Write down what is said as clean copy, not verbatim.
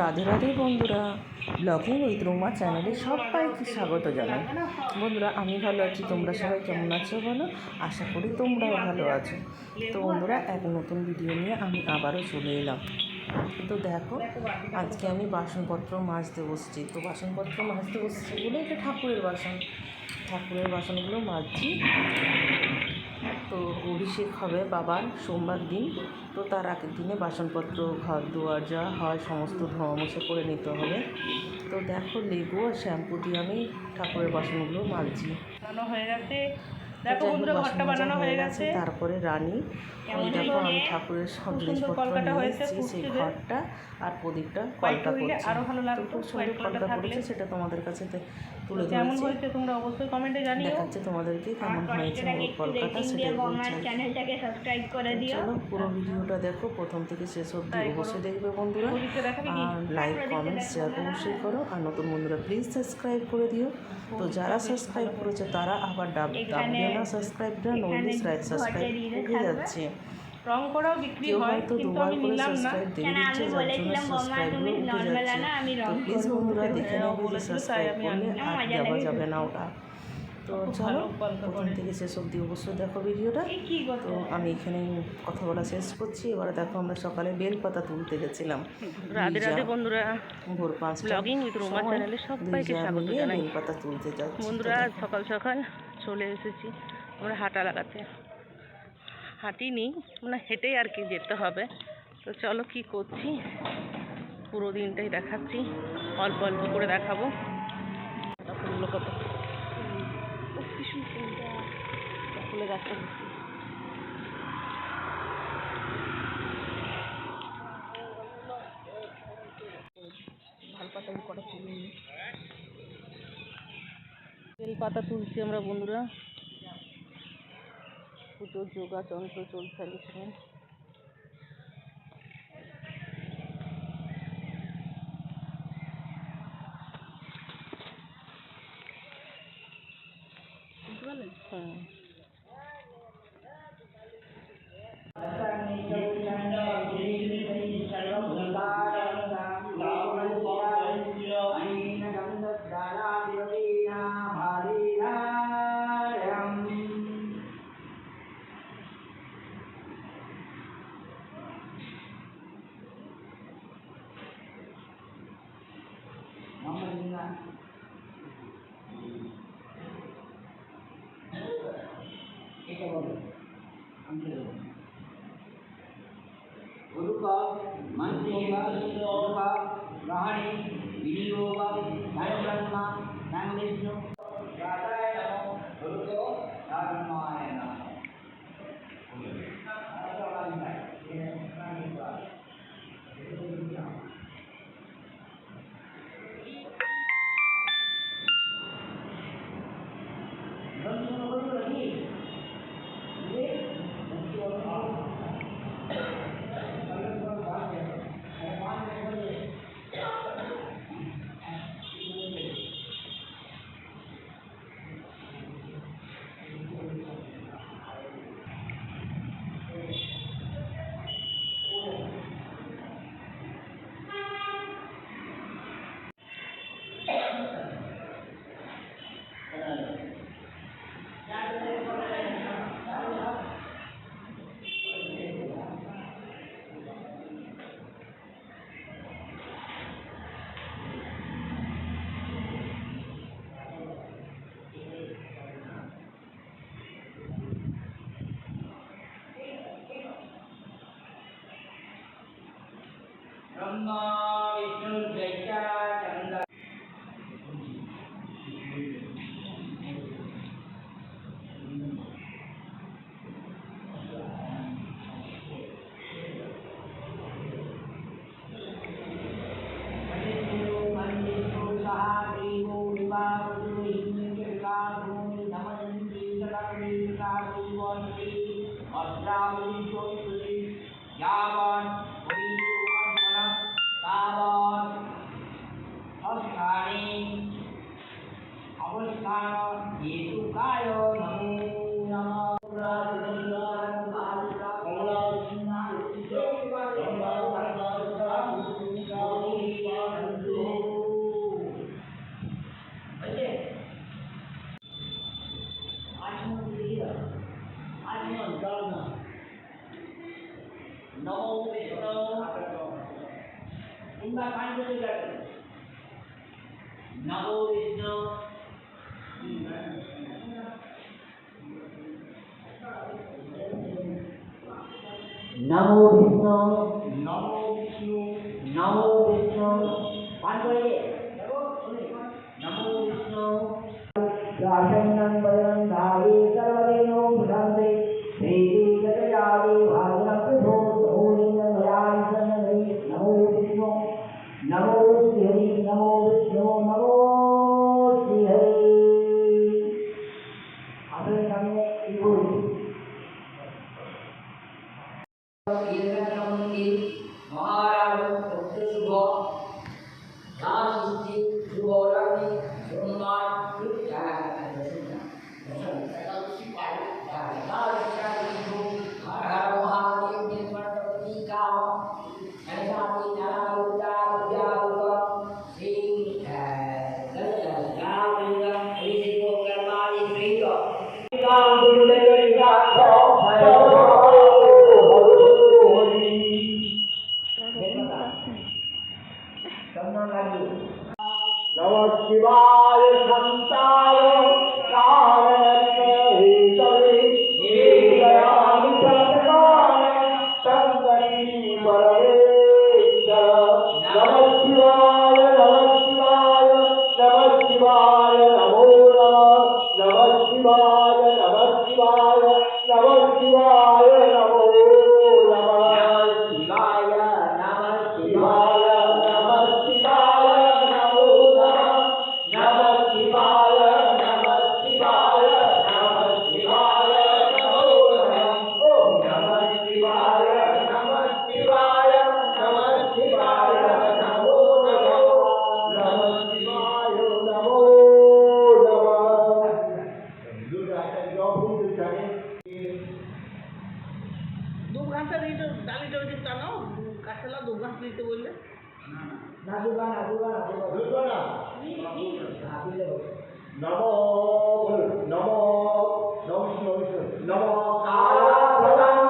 রাধে রাধে বন্ধুরা, blogging with Ruma চ্যানেলে সবাইকে স্বাগত জানাই। বন্ধুরা, আমি ভালো আছি, তোমরা সবাই কেমন আছো বলো? আশা করি তোমরাও ভালো আছো। তো বন্ধুরা, এক নতুন ভিডিও নিয়ে আমি আবারও চলে এলাম। তো দেখো, আজকে আমি বাসনপত্র মাজতে বসছি। তো বাসনপত্র মাজতে বসছি বলে এটা ঠাকুরের বাসনগুলো মাজছি। তো অভিষেক হবে বাবার সোমবার দিন। তো তার আগের দিনে বাসনপত্র, ঘর দুয়ার যা হয় সমস্ত ধোয়া মুছে করে নিতে হবে। তো দেখো, লেবু আর শ্যাম্পু দিয়ে আমি ঠাকুরের বাসনগুলো মাজছি। হয়ে গেছে, দেখো বন্ধুরা, ঘরটা বানানো হয়ে গেছে। তারপরে রানী, ওই দেখো আমি ঠাকুরের সব জিনিসপত্র নিয়ে এসেছি। সেই ঘরটা আর প্রদীপটা কলকা করছি। আরো ভালো লাগতো, খুব সুন্দর কলকা করেছে, সেটা তোমাদের কাছে তুলে কেমন ধরেছি। হয়েছে তোমরা অবশ্যই কমেন্টে জানিও। দেখাচ্ছে তোমাদেরকে কেমন হয়েছে ওর কলকাতা, সেটা বলছি। চ্যানেলটাকে সাবস্ক্রাইব করে দিও। চলো পুরো ভিডিওটা দেখো, প্রথম থেকে শেষ অবধি অবশ্যই দেখবে বন্ধুরা। আর লাইক, কমেন্ট, শেয়ার অবশ্যই করো। আর নতুন বন্ধুরা প্লিজ সাবস্ক্রাইব করে দিও। তো যারা সাবস্ক্রাইব করেছে তারা আবার দাববে না সাবস্ক্রাইবটা, নইলে সাবস্ক্রাইব উঠে যাচ্ছে। রং করাও বিক্রি হয়, হয়তো কিন্তু দুবার আমি করে নিলাম না। সাবস্ক্রাইব দিয়ে দিচ্ছে, যার জন্য সাবস্ক্রাইবগুলো উঠে যাচ্ছে। তো প্লিজ বন্ধুরা দেখে নেবে যে সাবস্ক্রাইব করলে আর দেওয়া যাবে না ওটা। তো চলো প্রথম থেকে শেষ অবধি অবশ্যই দেখো ভিডিওটা। তো আমি এখানে কথা বলা শেষ করছি। এবারে দেখো, আমরা সকালে বেলপাতা তুলতে গেছিলাম। রাধে রাধে বন্ধুরা, ভোর 5টা ব্লগিং উইথ রুমা চ্যানেলে সবাইকে স্বাগত জানাই। বেলপাতা তুলতে যাচ্ছি বন্ধুরা, সকাল সকাল চলে এসেছি আমরা হাঁটা লাগাতে। হাঁটিনি, মানে হেঁটেই আর কি যেতে হবে। তো চলো কি করছি পুরো দিনটাই দেখাচ্ছি, অল্প অল্প করে দেখাবো। ফুলগুলো কত ফুলে গাছটা দিচ্ছি। ভালপাতা কটা তুলি, বেলপাতা তুলছি আমরা বন্ধুরা। পুজোর যোগাযন্ত্র চলছে এখানে। হ্যাঁ, এটা বলো गुरुका मंत्रिका योगा ग्रहणे विनियोग धर्मब्रह्म नामविष्णु राधाय नमो गुरुको धर्माय नमः। ब्रह्मा विष्णु जैसा चंद्र यावन তিনবার পানি দিয়ে রাখবেন। নমো বিষ্ণু নমো বিষ্ণু নমো বিষ্ণু নমো বিষ্ণু পান করে নমো বিষ্ণু রাজন্নং বদন ধারে সর্বদেনো ভুজন্তে শ্রীতি গতজালি ভাগনপ্রভো সৌলিঙ্গং রাজন্নং নমো বিষ্ণু নমো শ্রীহরি নমো বিষ্ণু নমো শ্রীহরি আপনার সামনে ইবুল মন্দির মহারাজ সত্য শুভ দাস স্থিতি শুভ রাত্রি সোমবার नमः शिवाय शांताय कारणहेतवे दयामि सत्काय संगति परमेश्वर नमः शिवाय नमः शिवाय नमः शिवाय नमो नमः शिवाय नमः शिवाय नमः शिवाय नमो नमः शिवाय नमः शिवाय नमः शिवाय नमो नमः शिवाय नमः शिवाय नमः शिवाय नमो नमः ओम नमः शिवाय नमः शिवाय नमः शिवाय नमो नमः शिवाय नमो দু ঘন্টা দিতে ডালিটা ওই যে টানো কাঁচলা দু ঘন্টা দিতে বললে নমো নমো নমো নমো কালা প্রদান